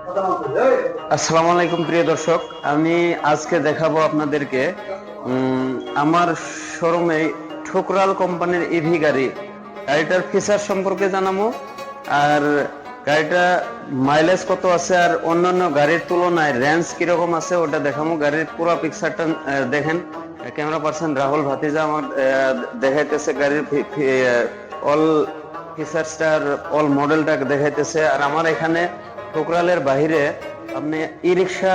আসসালামু আলাইকুম প্রিয় দর্শক, আমি আজকে দেখাবো আপনাদেরকে আমার শোরুমে ঠোকরাল কোম্পানির ইভি গাড়িটার ফিচার সম্পর্কে জানাবো। আর গাড়িটা মাইলেজ কত আছে আর অন্যান্য গাড়ির তুলনায় রেঞ্জ কিরকম আছে ওটা দেখাবো। গাড়ির পুরো পিকচারটা দেখেন। ক্যামেরা পার্সন রাহুল ভাতিজা আমার দেখাইতেছে গাড়ির অল ফিচার্সটার অল মডেলটা দেখাইতেছে। আর আমার এখানে ঠোকরালের বাহিরে আপনি ই রিক্সা,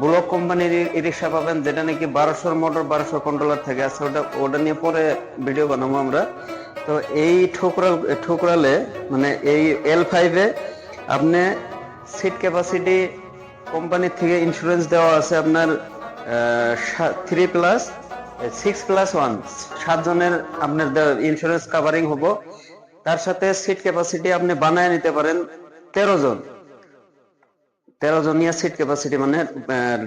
ব্লক কোম্পানির ই রিক্সা পাবেন, যেটা নাকি 1200 মোটর 1200 কন্ট্রোলার থেকে আছে। ওটা নিয়ে পরে ভিডিও বানাবো আমরা। তো এই ঠোকরালে মানে এই L5-এ আপনি সিট ক্যাপাসিটি কোম্পানি থেকে ইন্স্যুরেন্স দেওয়া আছে আপনার 3+6+1 7 জনের আপনার ইন্স্যুরেন্স কাভারিং হবো। তার সাথে সিট ক্যাপাসিটি আপনি বানায় নিতে পারেন 13 জনিয়া সিট ক্যাপাসিটি, মানে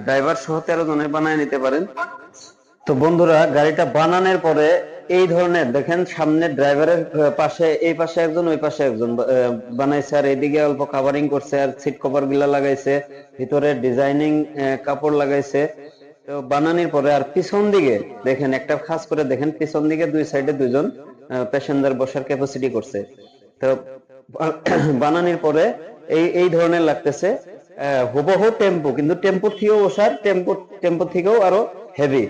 ড্রাইভার সহ 13 জনের বানায় নিতে পারেন। তো বন্ধুরা, গাড়িটা বানানোর পরে এই ধরনের দেখেন, সামনে ড্রাইভারের পাশে এই পাশে একজন ওই পাশে একজন বানাইছে, আর এদিকে অল্প কাভারিং করছে, আর সিট কভার গুলা লাগাইছে, ভিতরে ডিজাইনিং কাপড় লাগাইছে। তো বানানোর পরে আর পিছন দিকে দেখেন, একটা খাস করে দেখেন, পিছন দিকে দুই সাইডে দুইজন প্যাসেঞ্জার বসার ক্যাপাসিটি করছে। তো বানানোর পরে এই ধরনের লাগতেছে হুবহু টেম্পো, কিন্তু টেম্পো থেকেও বসার, টেম্পো থেকেও আরো হেভি।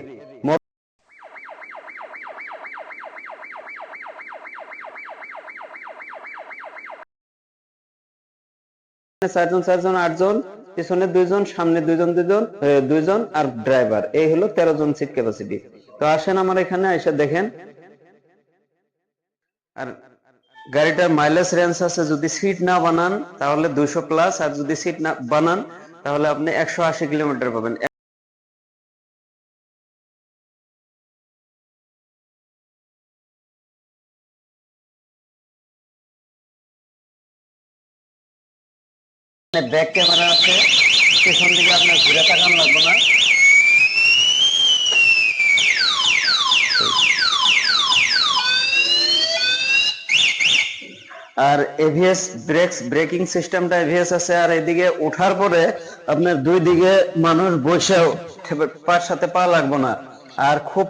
চারজন চারজন 8 জন, পিছনে 2 জন, সামনে 2 জন 2 জন আর ড্রাইভার, এই হলো 13 জন সিট ক্যাপাসিটি। তো আসেন আমার এখানে এসে দেখেন। আর গাড়িটার মাইলেজ রেঞ্জ আছে, যদি সিট না বানান তাহলে 200+, আর যদি সিট না বানান তাহলে আপনি 180 কিলোমিটার পাবেন। ব্যাক ক্যামেরা আছে, পেছন দিকে আপনার ঘুরে তাকান লাগবে না। আর এভিএস ব্রেকিং সিস্টেমটা এভিএস আছে। আর এদিকে ওঠার পরে আপনার দুই দিকে মানুষ বসেও পার সাথে পা লাগবে না, আর খুব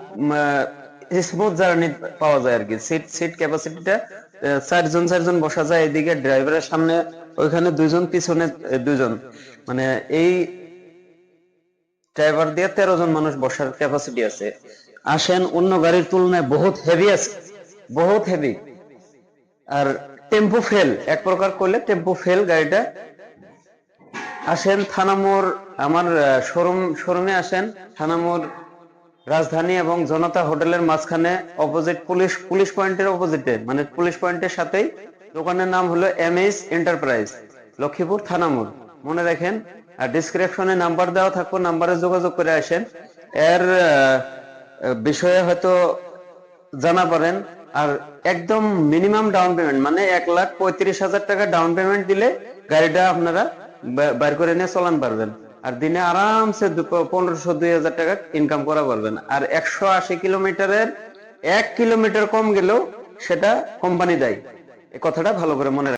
স্মুথ জার্নি পাওয়া যায় আর কি। সিট ক্যাপাসিটিটা 4 জন বসা যায়, এদিকে ড্রাইভারের সামনে ওইখানে 2 জন, পিছনে 2 জন, মানে এই ড্রাইভার দিয়ে 13 জন মানুষ বসার ক্যাপাসিটি আছে। আসেন, অন্য গাড়ির তুলনায় বহুত হেভি আছে, বহুত হেভি। আর টেম্পো ফেল এক প্রকার করলে টেম্পো ফেল গাড়িটা। আসেন থানামোড়, আমার শোরুমে আসেন। থানামোড় রাজধানী এবং জনতা হোটেলের মাঝখানে, অপোজিট পুলিশ পয়েন্টের অপোজিটে, মানে পুলিশ পয়েন্টের সাথেই দোকানের নাম হলো MH এন্টারপ্রাইজ, লক্ষ্মীপুর থানামোড়, মনে রাখেন। আর ডিসক্রিপশনে নাম্বার দেওয়া থাকবে, নাম্বারে যোগাযোগ করে আসেন। এর বিষয়ে হয়তো জানা পারেন। আর একদম মিনিমাম ডাউন পেমেন্ট, মানে 1,35,000 টাকা ডাউন পেমেন্ট দিলে গাড়িটা আপনারা বাইর করে নিয়ে চলান পারবেন। আর দিনে আরামসে 1,500-2,000 টাকা ইনকাম করা পারবেন। আর 180 কিলোমিটারের 1 কিলোমিটার কম গেলেও সেটা কোম্পানি দেয়, এই কথাটা ভালো করে মনে রাখবেন।